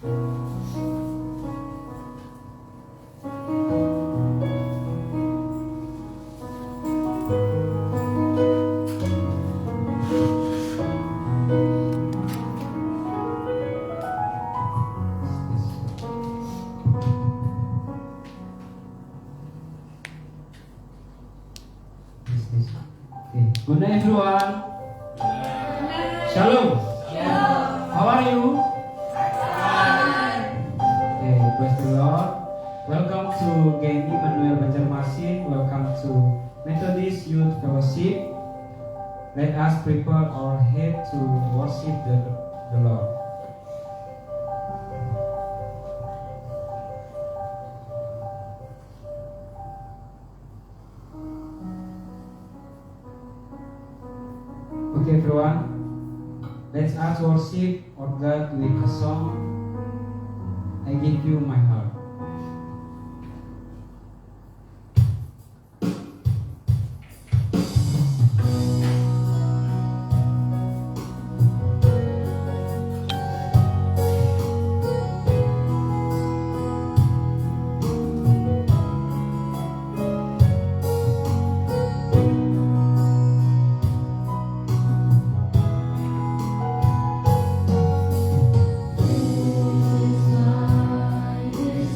Good night, everyone. Shalom. How are you? Okay, praise the Lord. Welcome to GMI Immanuel Banjarmasin. Welcome to Methodist Youth Fellowship. Let us prepare our head to worship the Lord. Okay, everyone, let us worship our God with a song, I Give You My Heart. This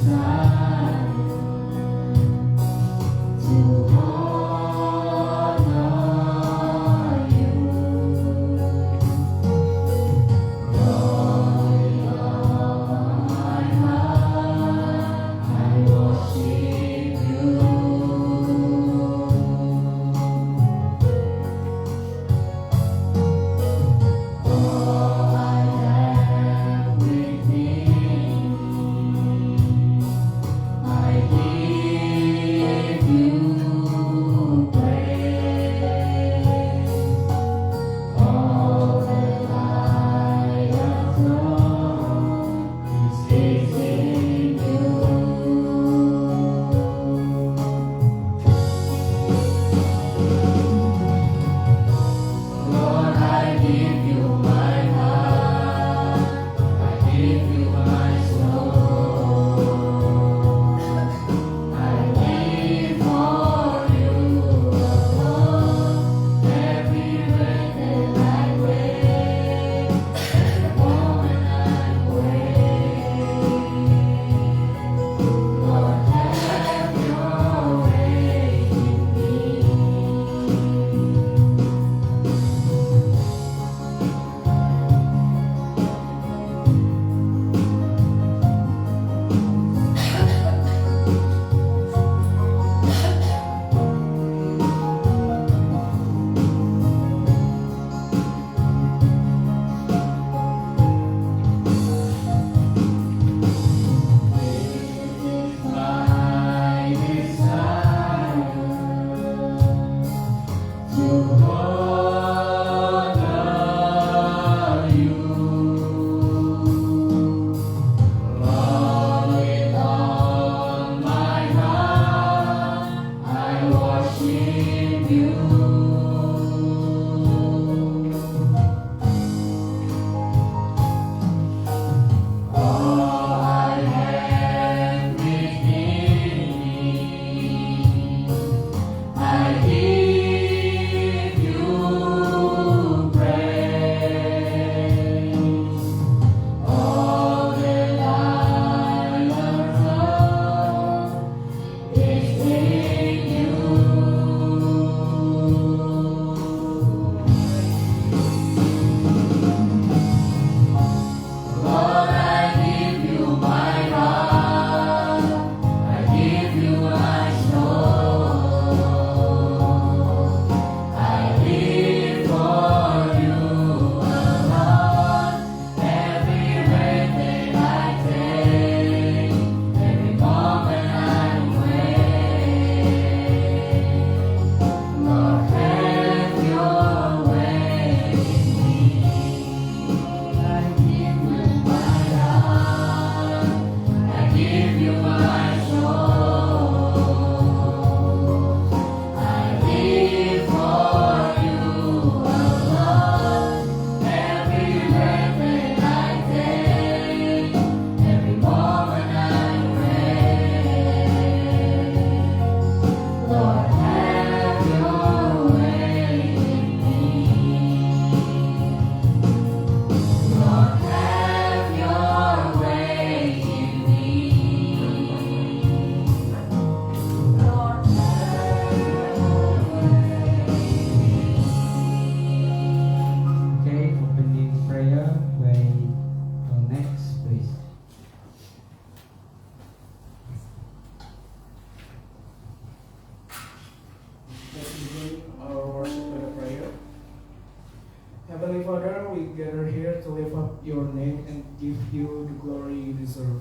up your name and give you the glory you deserve.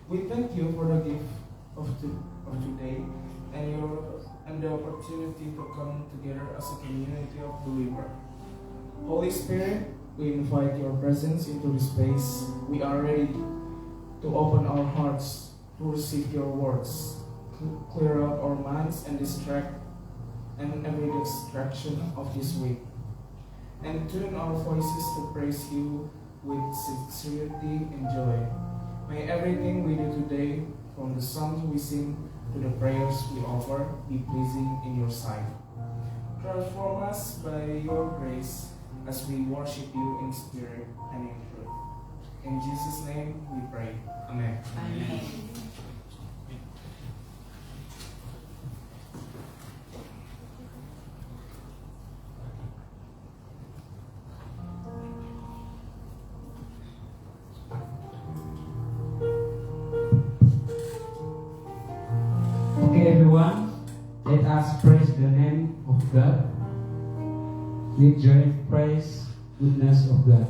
We thank you for the gift of today and the opportunity to come together as a community of believers. Holy Spirit, we invite your presence into this space. We are ready to open our hearts to receive your words, clear out our minds and every distraction of this week, and tune our voices to praise you with sincerity and joy. May everything we do today, from the songs we sing to the prayers we offer, be pleasing in your sight. Transform us by your grace as we worship you in spirit and in truth. In Jesus' name we pray. Amen. Amen. Okay, everyone, let us praise the name of God. With joy, praise goodness of God.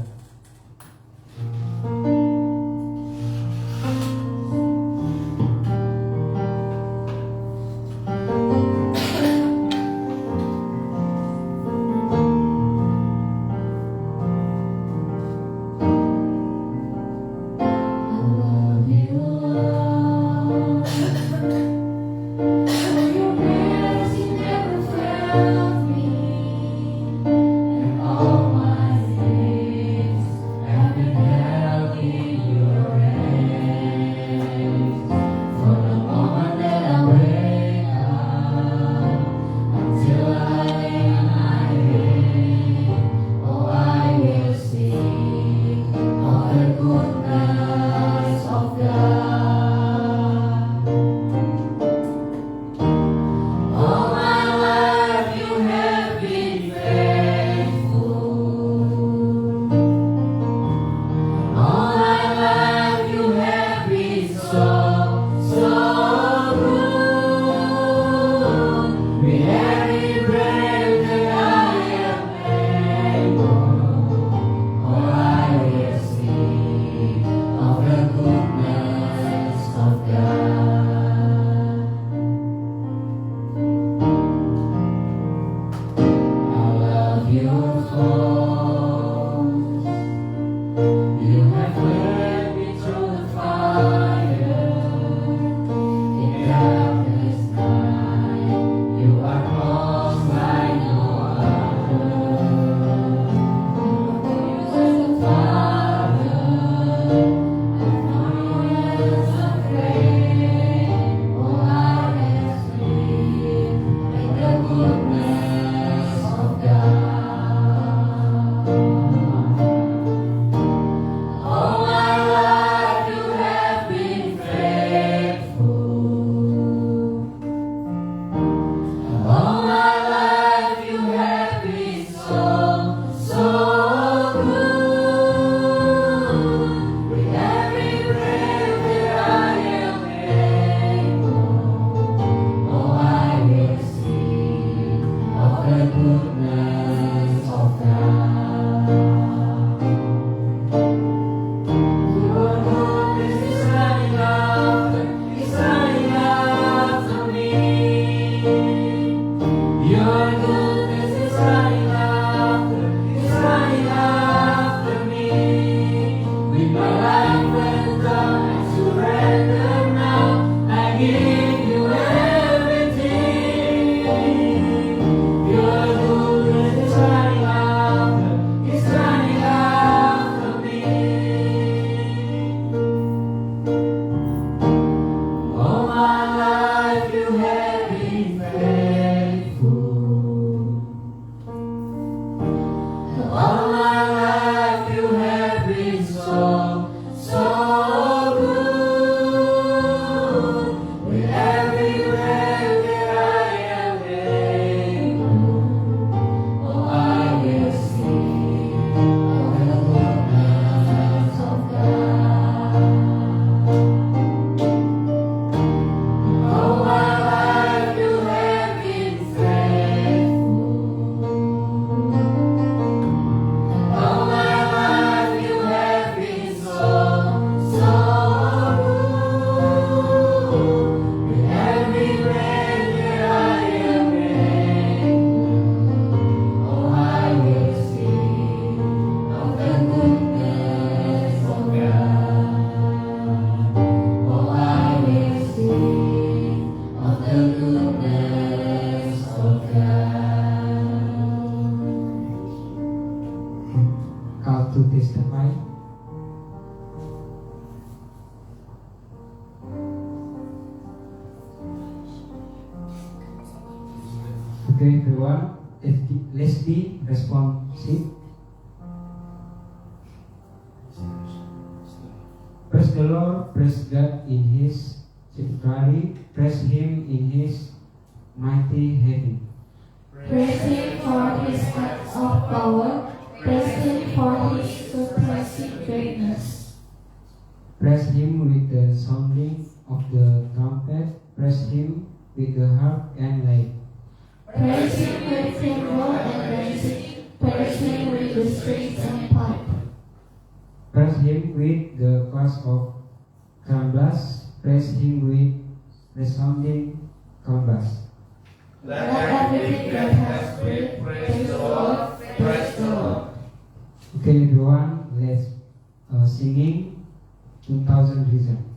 Okay, everyone, let's be responsive. Praise the Lord, praise God in His sanctuary, praise Him in His mighty heaven. Praise Him for His acts of power. Praise Him for His surpassing greatness. Praise Him with the sounding of the trumpet. Praise Him with the harp and lyre. Praise Him with timbrel and dancing. Praise Him with the strings and pipe. Praise Him with the chorus of canvas. Praise Him with resounding canvas. Let everything that has breath praise the Lord. Praise the Lord. Okay, everyone, let's singing 2000 Reasons.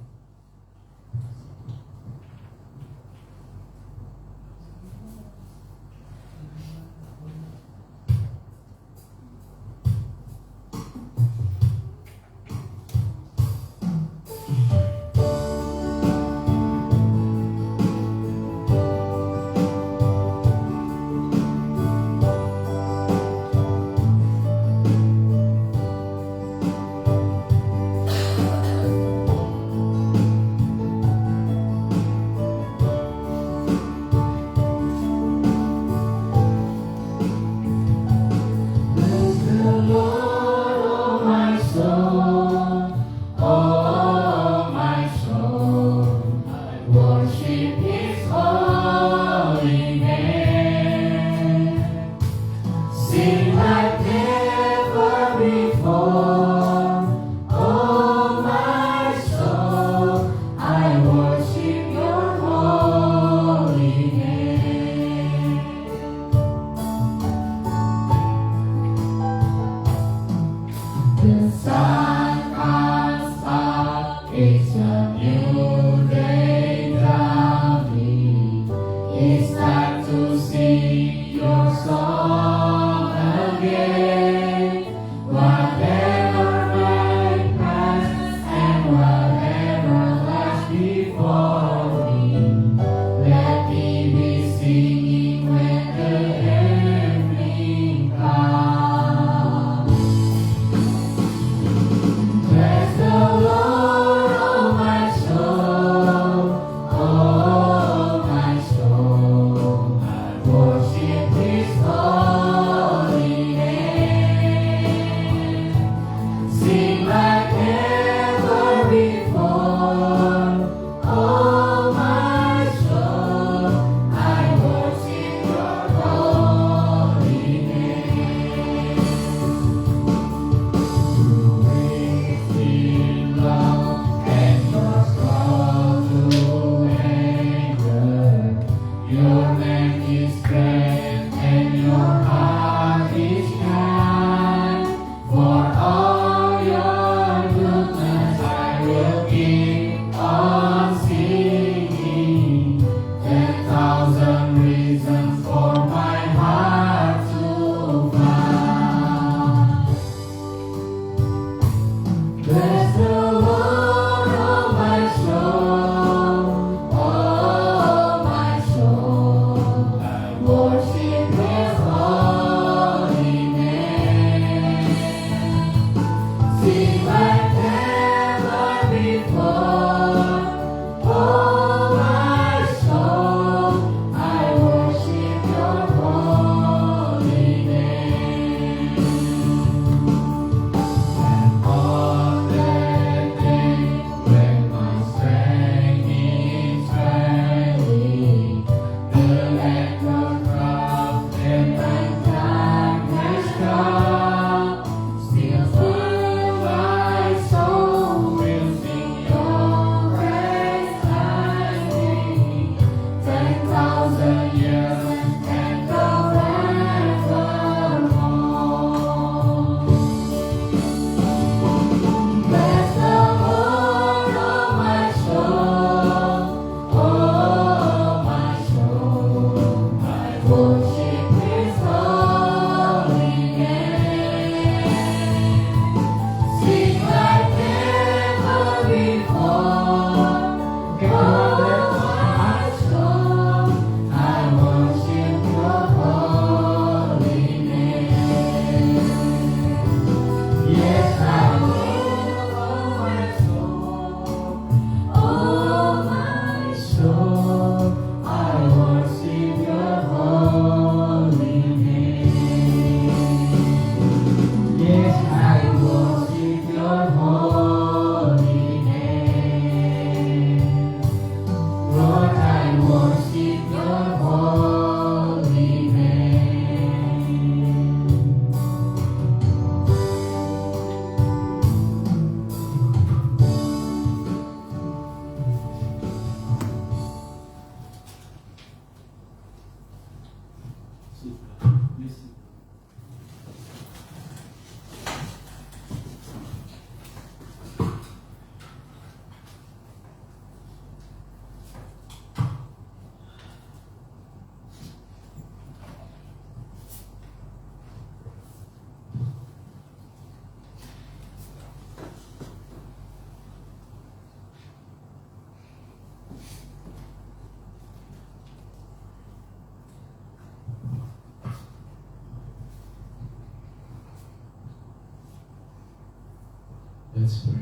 Let's pray.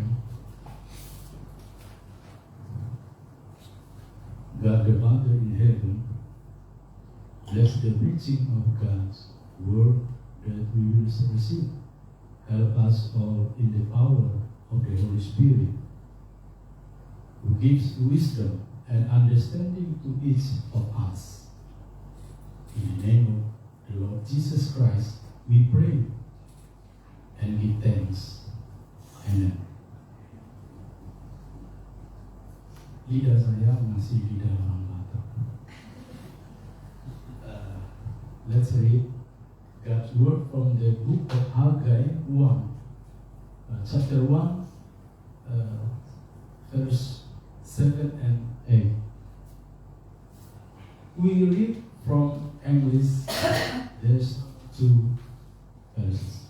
God the Father in heaven, bless the preaching of God's word that we will receive. Help us all in the power of the Holy Spirit, who gives wisdom and understanding to each of us. In the name of the Lord Jesus Christ, we pray and give thanks. Amen. Lidah saya masih lidah orang Batak. Let's read God's word from the book of Haggai 1, chapter 1, verse 7 and 8. We read from English. There's 2 verses.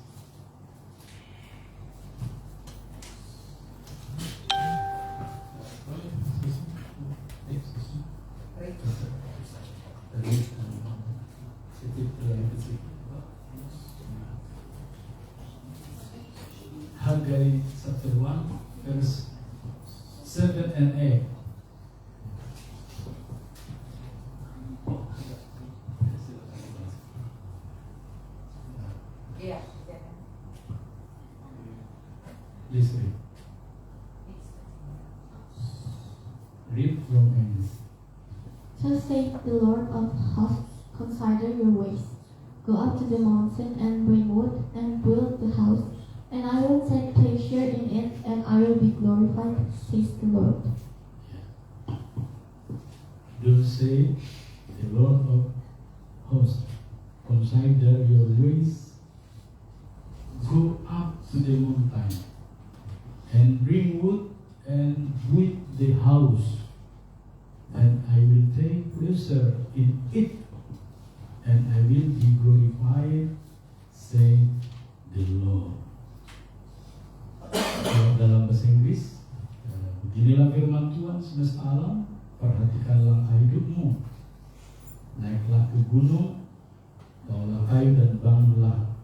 Haggai chapter 1, verse 7 and 8. Please read. Read from English. Thus saith the Lord of hosts, consider your ways. Go up to the mountain and bring wood and build the house, and I will take pleasure in it, and I will be glorified, says the Lord. Thus say the Lord of hosts, consider your ways. Go up to the mountain and bring wood and build the house, and I will take pleasure in it, and I will be glorified, say the Lord. Dalam bahasa Inggris, beginilah firman Tuhan semesta alam, perhatikanlah hidupmu, naiklah ke gunung, bawalah kayu dan bangunlah.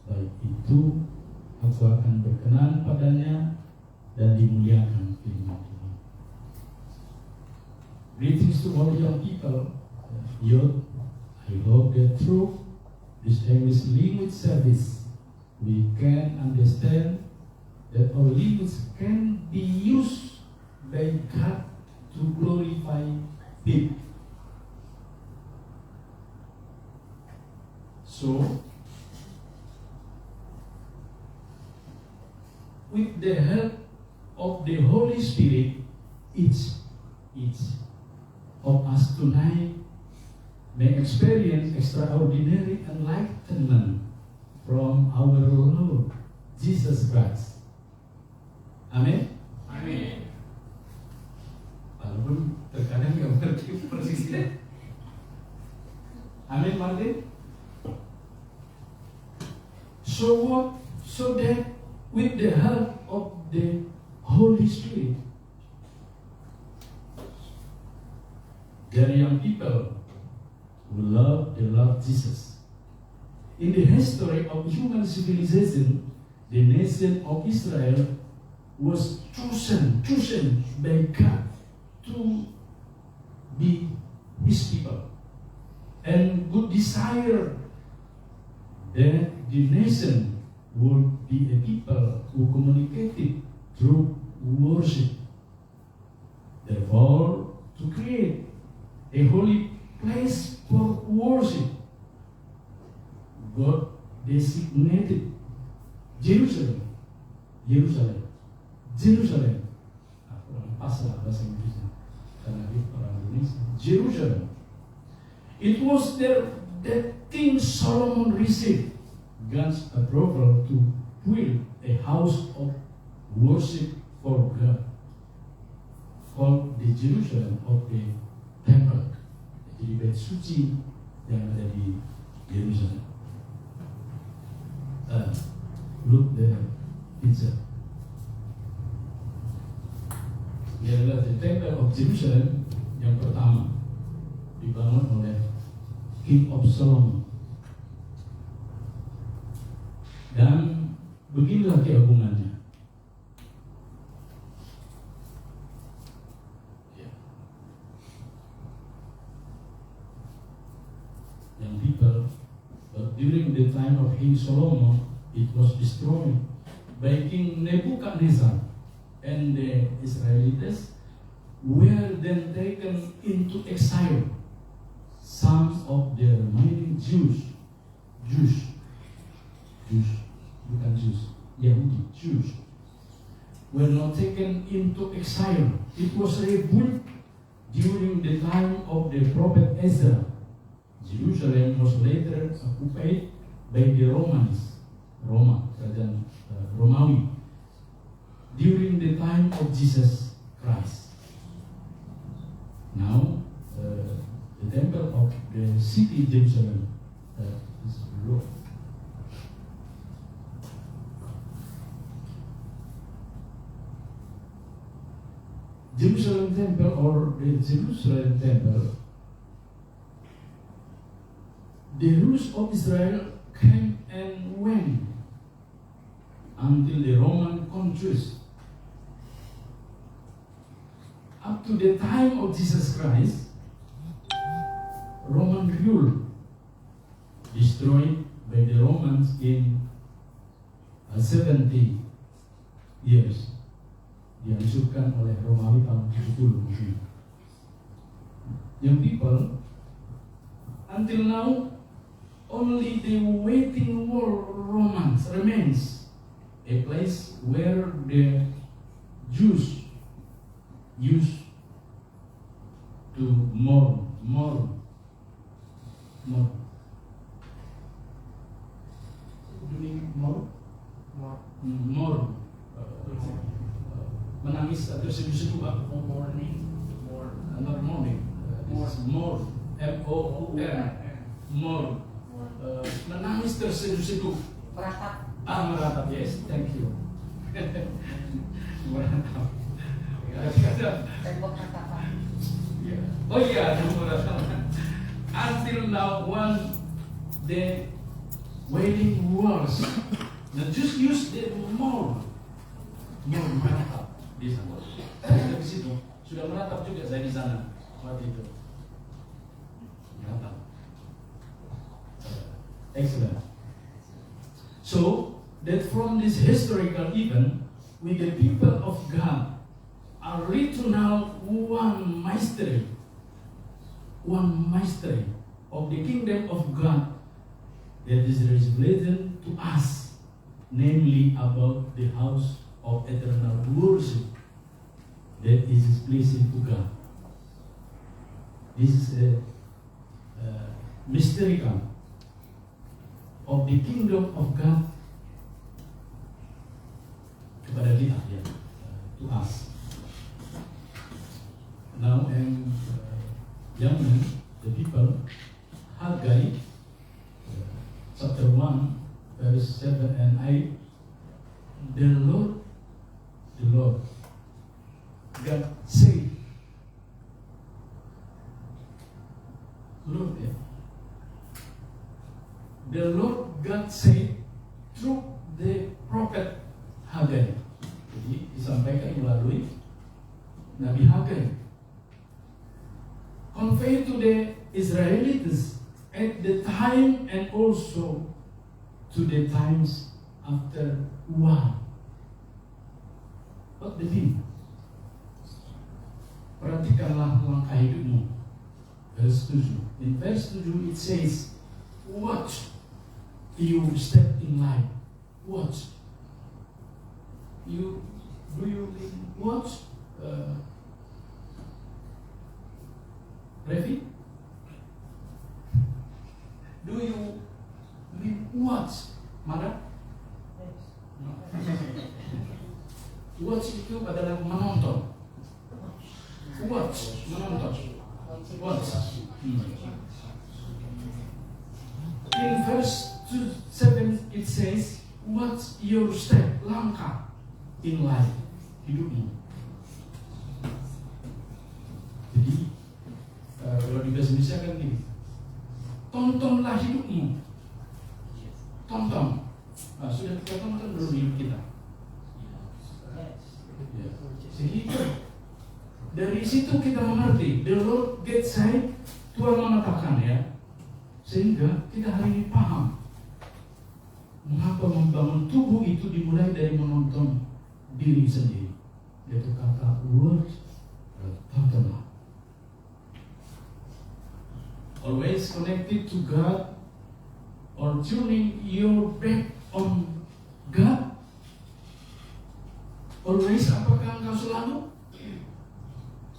Baik itu, aku akan berkenan padanya dan dimuliakan firman Tuhan. Greetings to all young people. Youth, I hope that through this English language service, we can understand that our language can be used by God to glorify Him. So, with the help of the Holy Spirit, each of us tonight may experience extraordinary enlightenment from our Lord Jesus Christ. Amin. Amin. Walaupun terkadang nggak mengerti persisnya. Amin, Martin. So that with the help of the Holy Spirit, there are young people who love the Lord Jesus. In the history of human civilization, the nation of Israel was chosen by God to be His people, and would desire that the nation would be a people who communicated through worship. Therefore, to create a holy place for worship, God designated Jerusalem. Pas lah bahasa Inggrisnya, karena orang Indonesia. Jerusalem. It was there that King Solomon received God's approval to build a house of worship for God, called the Jerusalem of the Temple. Jadi bait suci yang ada di Yerusalem. Look the picture. Ini adalah the Temple of Jerusalem yang pertama dibangun oleh King of Solomon. Dan beginilah keagungannya. the time of King Solomon, it was destroyed by King Nebuchadnezzar, and the Israelites were then taken into exile. Some of the remaining Jews, bukan Jews, Yahudi, Jews, were not taken into exile. It was rebuilt during the time of the prophet Ezra. Jerusalem was later occupied by the Romans, Kerajaan Romawi, during the time of Jesus Christ. Now, the temple of the city Jerusalem is below. Jerusalem temple, or the Jerusalem temple, the rules of Israel came and went until the Roman conquest. Up to the time of Jesus Christ, Roman rule destroyed by the Romans in 70 years. Dihancurkan oleh Romawi tahun 70 mungkin. Young people, until now, only the waiting wall Romans remains, a place where the Jews used to mourn. Menangis atau sedih-sedih Pak. Mourning. Not mourning. Mourn. M-O-U-R. Mourn. Menangis terseduh-seduh. Meratap. Meratap. Yes, thank you. Meratap. Tembok ratapan. Oh iya, meratap. Until now, when the wailing walls, the Jews use the mourn meratap. Di sana. Saya di situ sudah meratap juga saya di sana waktu itu. Meratap. Excellent. So that from this historical event, we the people of God are written now one mystery of the kingdom of God that is revealed to us, namely about the house of eternal worship that is pleasing to God. This is a mystical of the kingdom of God kepada kita, ya, to us. Now, and young men, the people, Haggai, chapter 1, verse 7 and 8, the Lord God said, Lord, yeah. The Lord God said through the prophet Haggai. Jadi disampaikan melalui Nabi Haggai. Convey to the Israelites at the time and also to the times after war. What the mean? Perhatikanlah langkah hidupmu. Verse 7. In verse 7 it says, watch you step in life. Watch. Do you watch? Revi? Do you watch? Mana? No. Watch itu adalah menonton. Watch, menonton. Watch. In verse 7 it says, watch your step, langkah in life, hidupmu. Jadi kalau di bahasa Indonesia kan gini, tontonlah hidupmu. Tonton. Sudah kita tonton belum hidup kita? Ya. Sehingga dari situ kita mengerti, the Lord God said, Tuhan mengatakan ya, sehingga kita hari ini paham Mengapa membangun tubuh itu dimulai dari menonton diri sendiri, yaitu kata word pertama. Always connected to God or turning your back on God. Always, apakah engkau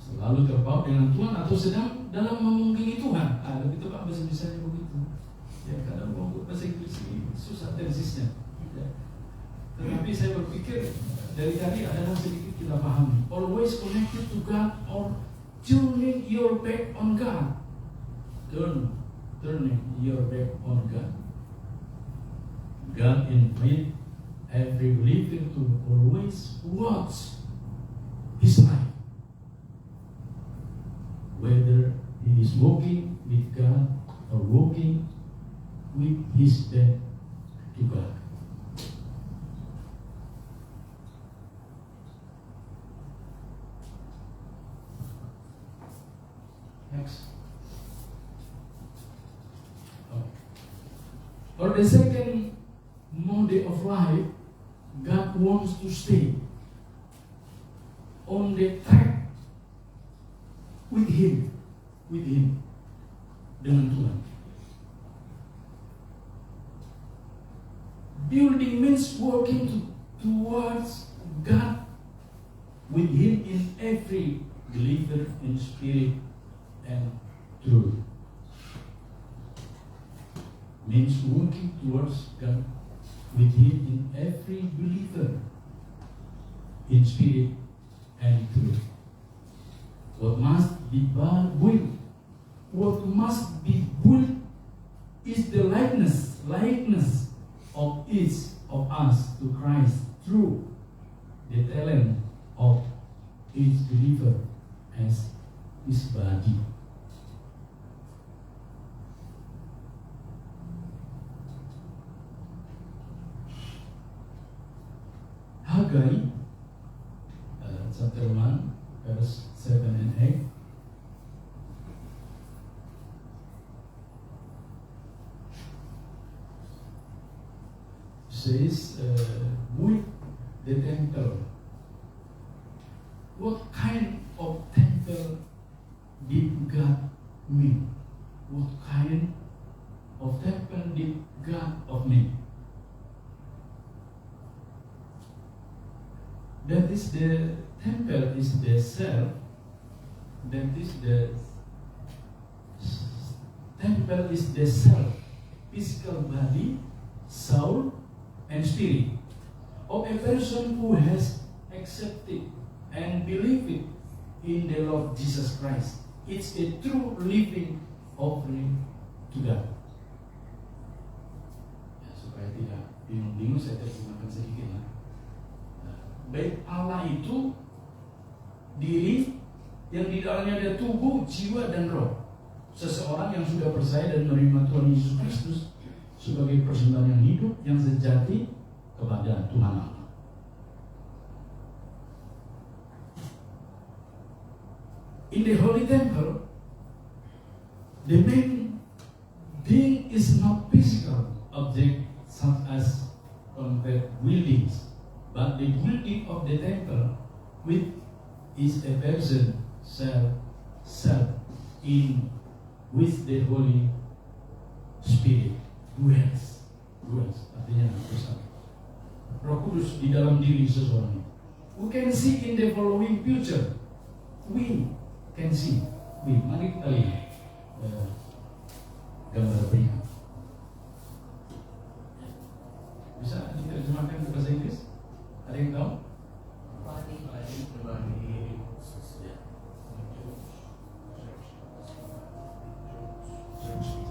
selalu terpaut dengan Tuhan atau sedang dalam memungkingi Tuhan? Lebih tepat bahasa Indonesia begitu. Ya, kadang bahasa Inggris ini susah tersisnya. Ya. Tetapi saya berpikir dari tadi ada yang sedikit kita pahami. Always connected to God or turning your back on God. Turning your back on God. God invite every believer to always watch his life, whether he is walking with God or walking with his back to God. Next. For the second mode of life, God wants to stay on the track with Him, dengan Tuhan. Building means working towards God with Him in every believer in spirit and truth. Means working towards God with Him in every believer in spirit and truth. What must be built? What must be built is the likeness of each of us to Christ through the talent of each believer as His body. Haggai chapter 1 verse 7 and 8. Says with the temple. What kind of temple did God mean? What kind of temple did God mean? That is the temple is the self. That is the temple is the self, physical body, soul, and spirit of a person who has accepted and believed in the Lord Jesus Christ. It's a true living offering to God. Ya, supaya tidak bingung-bingung, saya terjemahkan sedikit lah. Baik Allah itu diri yang di dalamnya ada tubuh, jiwa, dan roh. Seseorang yang sudah percaya dan menerima Tuhan Yesus Kristus sebagai persembahan yang hidup, yang sejati kepada Tuhan Allah. In the Holy Temple, the main thing is not physical object such as concrete buildings, but the building of the temple with is a person self in with the Holy Spirit dwells artinya bersama Roh Kudus di dalam diri seseorang. We can see in the following picture. We can see. Mari kita lihat gambar berikut. Bisa diterjemahkan ke bahasa Inggris? Ada yang tahu?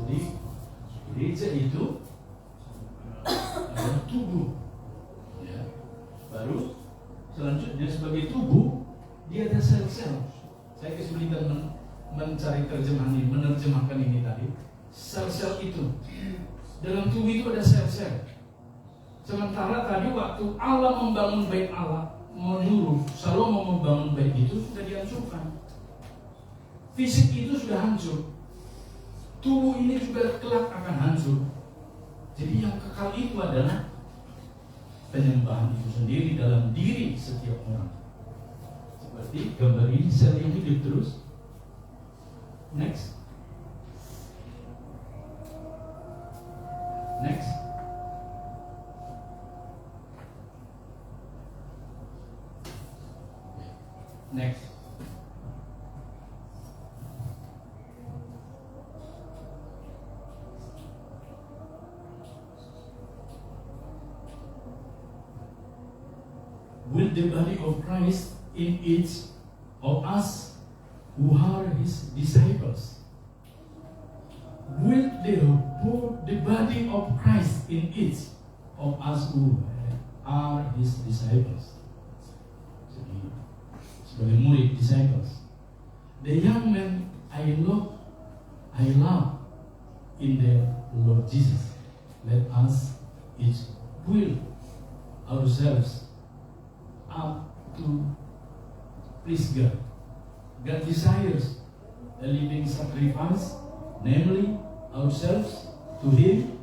Jadi gereja itu adalah tubuh, ya. Baru selanjutnya sebagai tubuh dia ada sel-sel. Saya kesulitan mencari terjemahan ini, menerjemahkan ini tadi. Sel-sel itu dalam tubuh itu ada sel-sel. Sementara tadi waktu Allah membangun bait Allah, menyuruh Salomo membangun bait itu sudah dihancurkan. Fisik itu sudah hancur. Tubuh ini juga kelak akan hancur. Jadi yang kekal itu adalah penyembahan itu sendiri dalam diri setiap orang. Seperti gambar ini, sel yang hidup terus. Next. Next. Next. Will the body of Christ in each of us who are his disciples? Will the body of Christ in each of us who are his disciples? Jadi, sebagai murid disciples, the young men I love in the Lord Jesus. Let us each will ourselves up to please God. God desires a living sacrifice, namely ourselves to Him.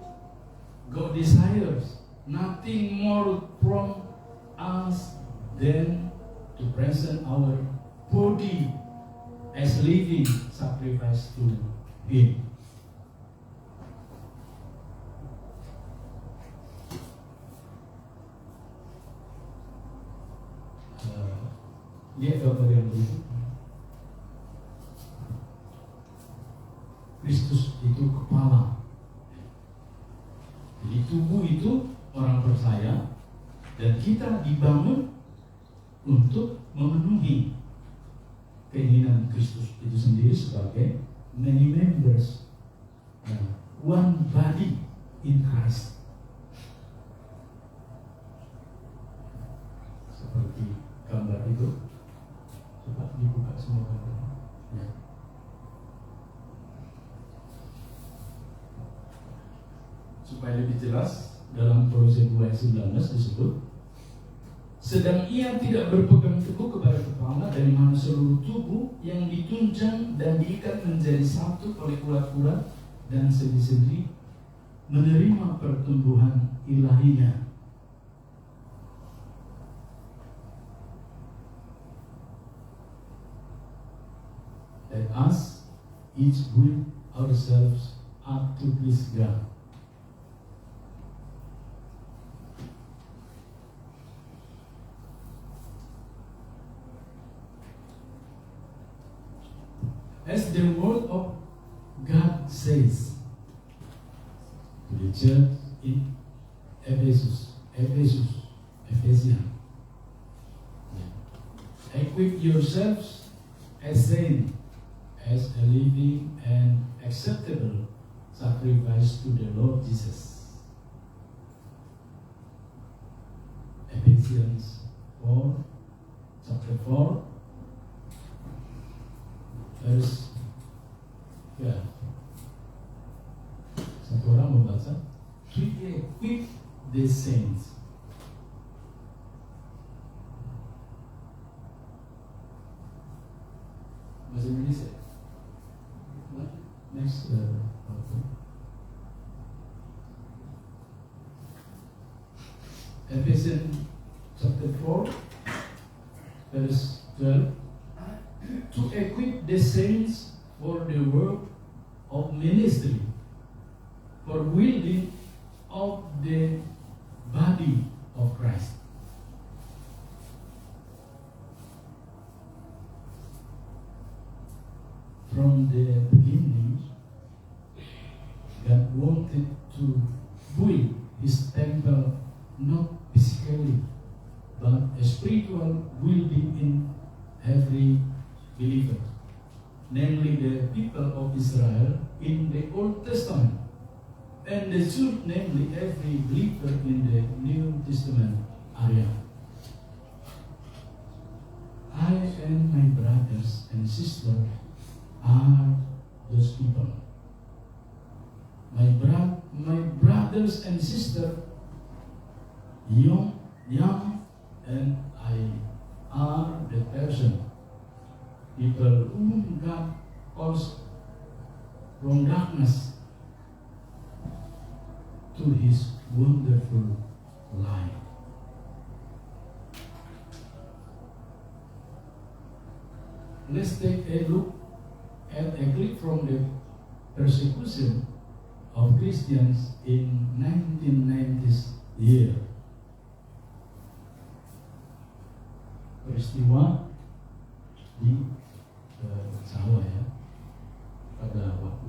God desires nothing more from us than to present our body as living sacrifice to Him. Lihat gambar yang berikut. Kristus itu kepala. Jadi tubuh itu orang percaya, dan kita dibangun untuk memenuhi keinginan Kristus itu sendiri sebagai many members, one body in Christ. Seperti gambar itu. Coba dibuka semua gambar. Ya. Supaya lebih jelas, dalam Kolose 2 ayat 19 disebut, sedang ia tidak berpegang teguh kepada kepala, dari mana seluruh tubuh yang ditunjang dan diikat menjadi satu oleh urat-urat dan sendi-sendi menerima pertumbuhan ilahinya. Let us each build ourselves up to please God. As the word of God says to the church in Ephesians, equip yourselves as saints, as a living and acceptable sacrifice to the Lord Jesus. Ephesians 4, chapter 4, verse 12. Satu orang membaca, to equip the saints. Bahasa Indonesia. Next, Ephesians chapter 4, verse 12. To equip the saints for the work of ministry, for building of the body of Christ. From the beginning, God wanted to build His temple not physically, but a spiritual building in every believer, namely the people of Israel in the Old Testament, and the church, namely every believer in the New Testament area. I and my brothers and sisters are those people. My brothers and sisters, young, and I are the person, people whom God calls from darkness to His wonderful light. let's take a look at a clip from the persecution of Christians in 1990s year. Peristiwa di Jawa ya, pada waktu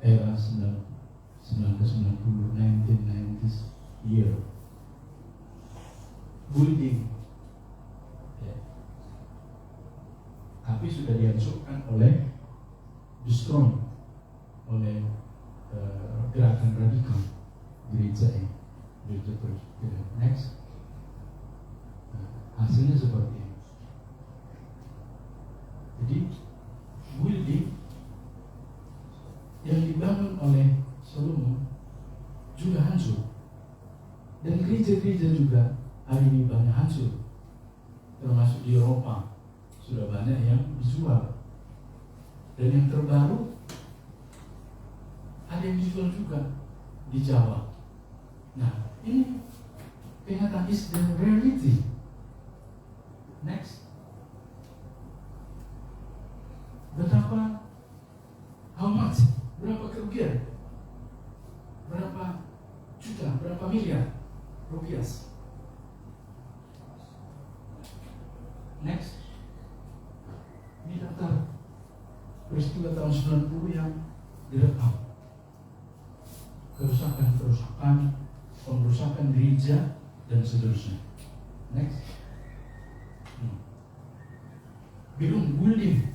era 1990 1990s year. Building ya. Tapi sudah dihancurkan oleh destroy oleh gerakan radikal gereja ini. Next. Hasilnya seperti ini. Jadi building yang dibangun oleh Solomon juga hancur, dan gereja-gereja juga hari ini banyak hancur, termasuk di Eropa sudah banyak yang dijual, dan yang terbaru ada yang dijual juga di Jawa. Nah, ini kenyataan is the reality. Next. Betapa, how much? Berapa kerugian? Berapa juta? Berapa miliar rupiah? Next. Ini daftar peristiwa tahun 90 yang direkam. Kerusakan, pengrusakan gereja dan seterusnya. Next. Belum building,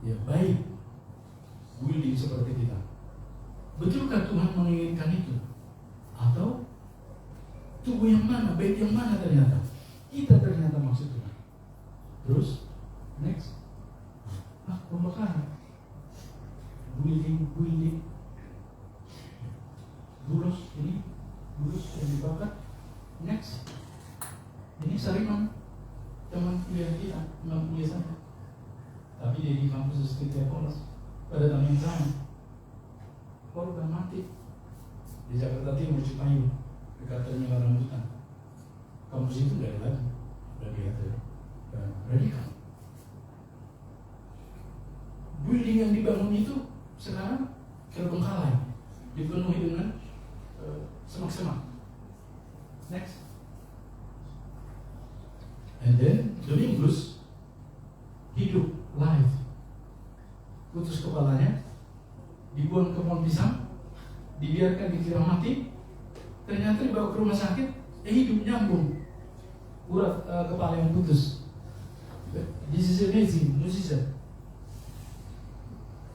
ya baik building seperti kita. Betulkah Tuhan menginginkan itu? Atau tubuh yang mana, baik yang mana ternyata? Kita ternyata maksud Tuhan. Terus, next, pembakaran, building, buros ini, buros yang dibakar. Next, ini Sariman, teman kuliah kita, teman kuliah saya. Tapi dia di kampus sekitar Polos pada tahun yang sama. Korban mati di Jakarta Timur, Cipayung, dekat terminal rambutan. Kampus itu nggak ada lagi, udah diatur radikal. Building yang dibangun itu sekarang terbengkalai, dipenuhi dengan semak-semak. Next. And then Domingus hidup live, putus kepalanya, dibuang ke pohon pisang, dibiarkan dikira mati, ternyata dibawa ke rumah sakit, hidup nyambung, urat kepala yang putus. This is amazing, musician.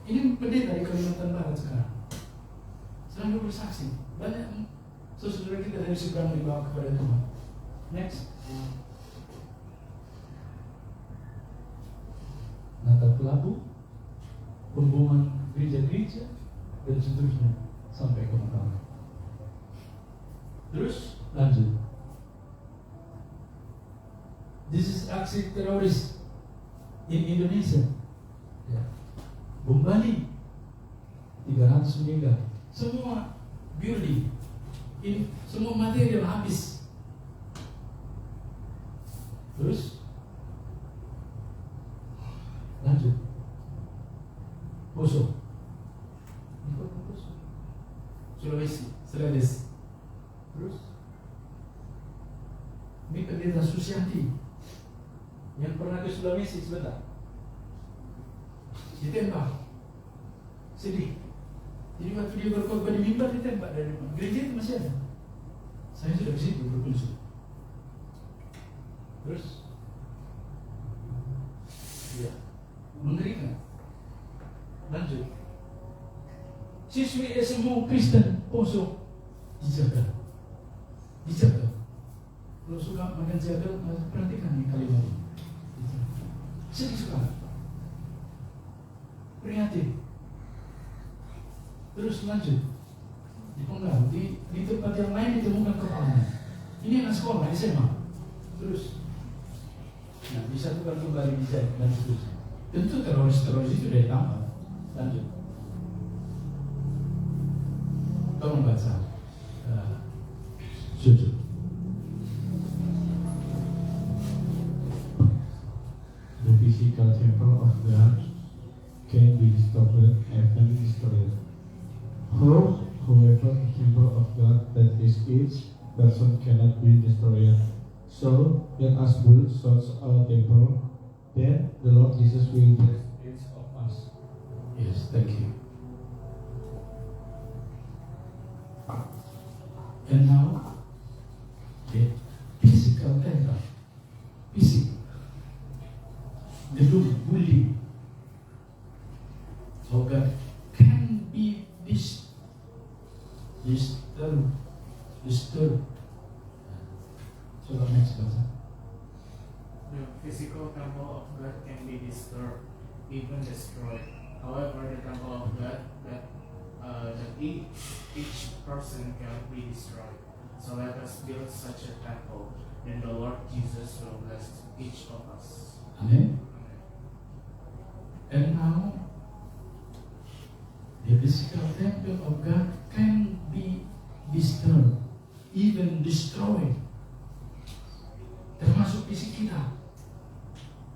Ini pendeta di Kalimantan Barat sekarang, sedang bersaksi. Banyak saudara kita dari seberang dibawa kepada Tuhan. Next. Natal Kelabu, pemboman gereja-gereja, dan seterusnya sampai ke Mataram. Terus lanjut. This is aksi teroris in Indonesia. Ya. Bom Bali 300 meninggal. Semua building, semua material habis. Terus lanjut. Poso. Sulawesi. Terus ini pendeta Susianti yang pernah ke Sulawesi sebentar, ditembak. Sedih. Jadi waktu dia berkhotbah di mimbar ditembak dari mana? Gereja itu masih ada. Saya sudah ke situ berkunjung. Terus ya, mengerikan. Lanjut. Siswi SMA Kristen Poso dijaga. Kalau suka makan jagal, perhatikan nih kalimat ini. Sedih sekali. Prihatin. Terus lanjut. Dipenggal. Di tempat yang lain ditemukan kepalanya. Ini anak sekolah SMA. Terus disatukan kembali dijahit dan seterusnya. Tentu teroris itu dari tambah. Lanjut. Tolong baca. Jujur. Revisi physical temple of God can be restored and destroyed. However, the temple of God that is each person cannot be destroyed. So let us build such a temple that the Lord Jesus will bless each of us. Yes, thank you. And now, the physical temple, fisik, gedung building, so God can be disturbed. So next verse. The physical temple of God can be disturbed, even destroyed. However, the temple of God that each person cannot be destroyed. So let us build such a temple, then the Lord Jesus will bless each of us. Amen. And now, the physical temple of God can be disturbed, even destroyed. Termasuk fisik kita,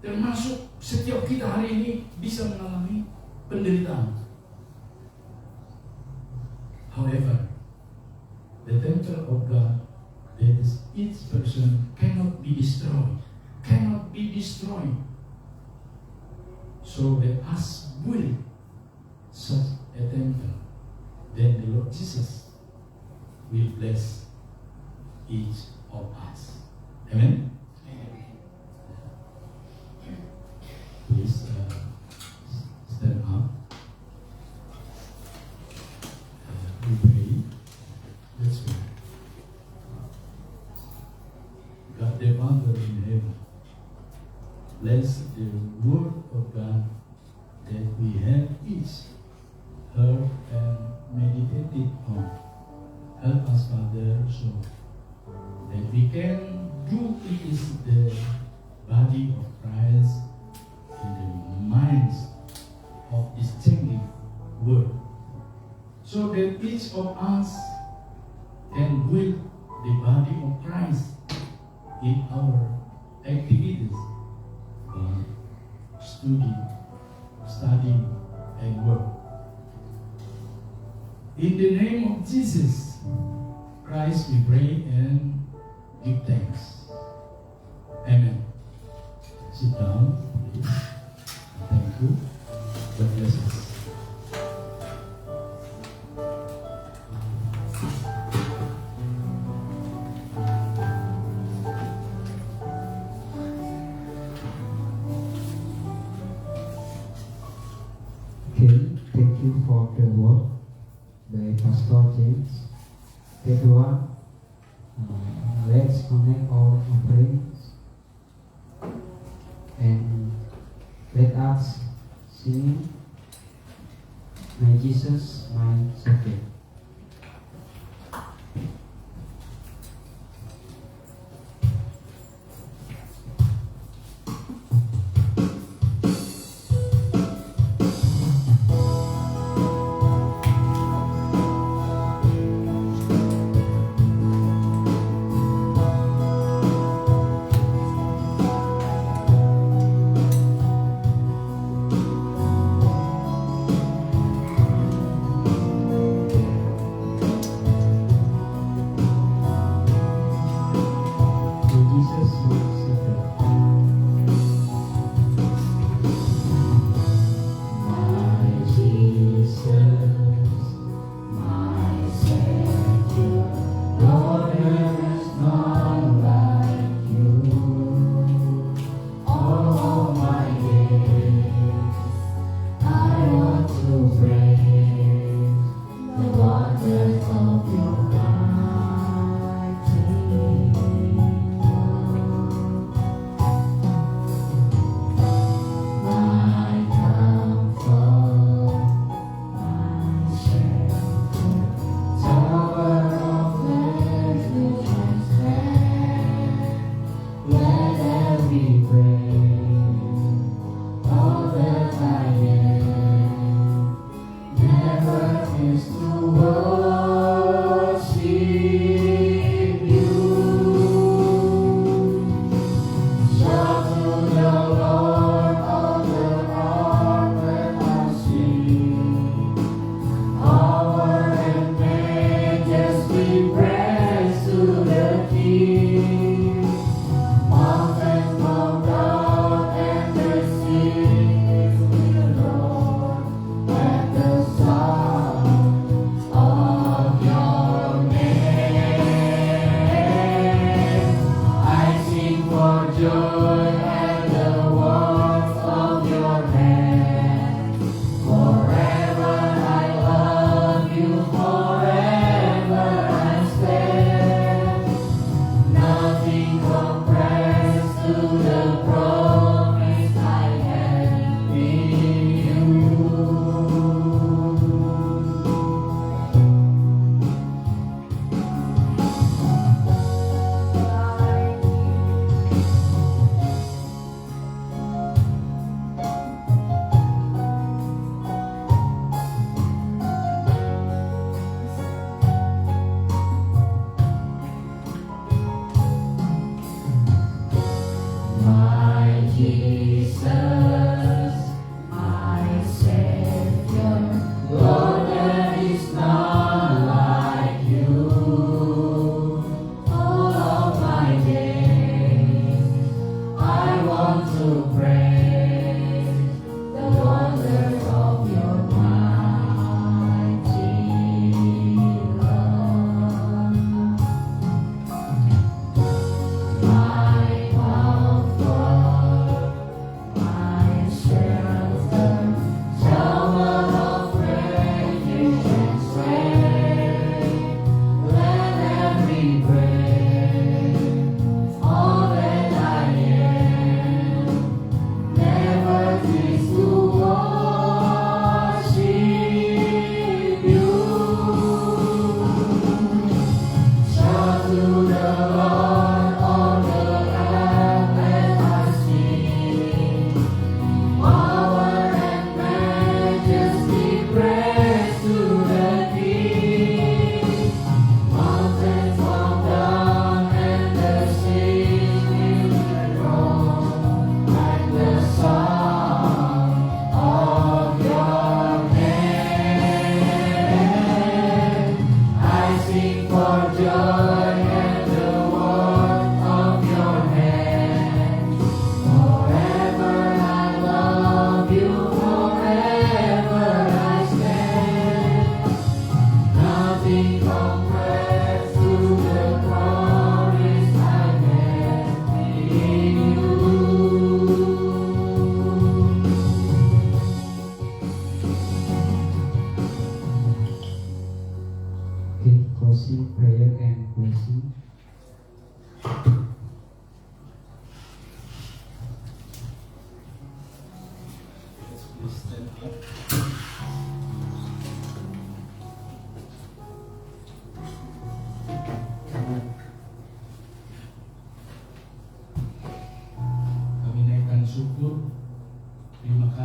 termasuk setiap kita hari ini bisa mengalami penderitaan. However, the temple of God, that is each person, cannot be destroyed, So let us build such a temple, then the Lord Jesus will bless each of us. Amen. Please stand up. We pray. Let's pray. God the Father in heaven, bless the word of God that we have each heard and meditated on. Help us, Father, so that we can do it is the body of Christ in the minds of this changing world, so that each of us can build the body of Christ in our activities, study and work. In the name of Jesus Christ we pray and give thanks. Amen. Sit down, please. Thank you. God bless us. Okay, thank you for the word by Pastor James. Kedua, let's connect our offerings and let us sing My Jesus, my Savior. My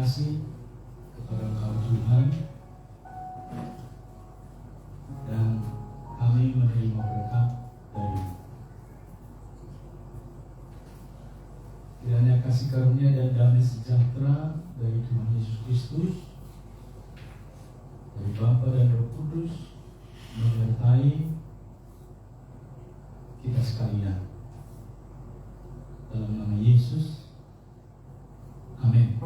kasih kepada Engkau Tuhan, dan kami menerima berkat dari-Mu. Kiranya kasih karunia dan damai sejahtera dari Tuhan Yesus Kristus, dari Bapa dan Roh Kudus menyertai kita sekalian. Dalam nama Yesus, amin.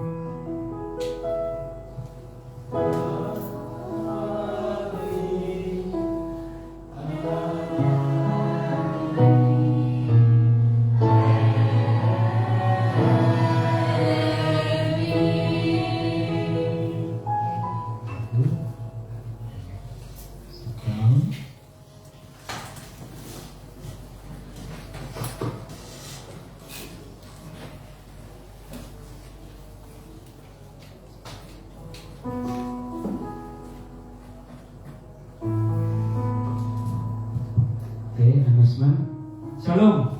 Shalom.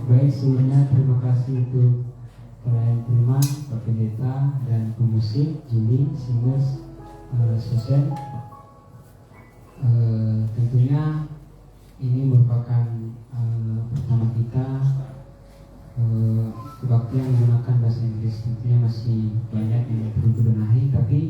Baik, sebelumnya terima kasih untuk pelayan firman, Pak Pendeta dan pemusik, Julie, singers, Susan. Tentunya ini merupakan pertama kita kebaktian menggunakan bahasa Inggris. Tentunya masih banyak yang perlu dibenahi, tapi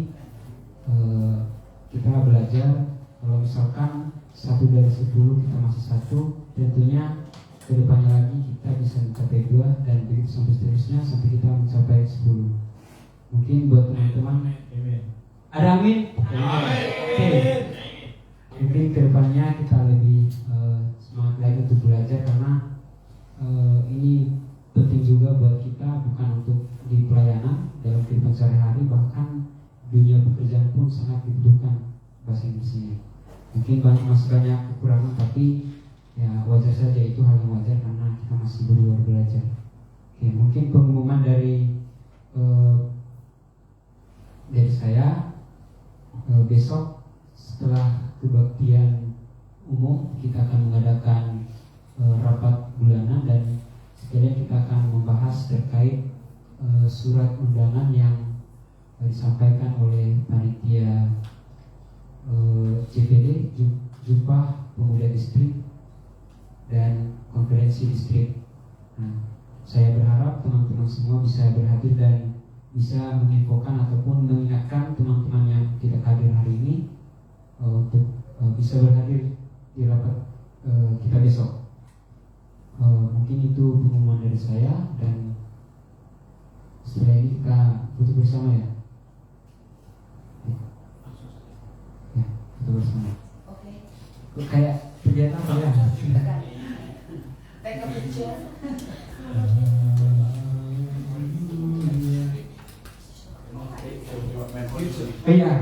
kita belajar. Kalau misalkan 1 dari 10 kita masih 1, tentunya kedepannya lagi kita bisa mencapai 2 dan begitu sampai seterusnya sampai kita mencapai 10. Mungkin buat teman-teman, ada amin? Oke. Mungkin kedepannya kita lebih semangat lagi untuk belajar, karena ini penting juga buat kita, bukan untuk di pelayanan, dalam kehidupan sehari-hari, bahkan dunia pekerjaan pun sangat dibutuhkan bahasa Inggris ini. Mungkin masih banyak kekurangan, tapi ya wajar saja, itu hal yang wajar karena kita masih belajar. Oke, mungkin pengumuman dari saya, besok setelah kebaktian umum kita akan mengadakan rapat bulanan, dan sekalian kita akan membahas terkait surat undangan yang disampaikan oleh panitia JPD, Jumpa Pemuda Distrik dan Konferensi Distrik. Nah, saya berharap teman-teman semua bisa berhadir dan bisa menginfokan ataupun mengingatkan teman-teman yang tidak hadir hari ini untuk bisa berhadir di rapat kita besok. Mungkin itu pengumuman dari saya, dan setelah ini kita foto bersama ya. Ya, foto bersama. Oke. Kayak kegiatan apa ya? Take a picture. Iya.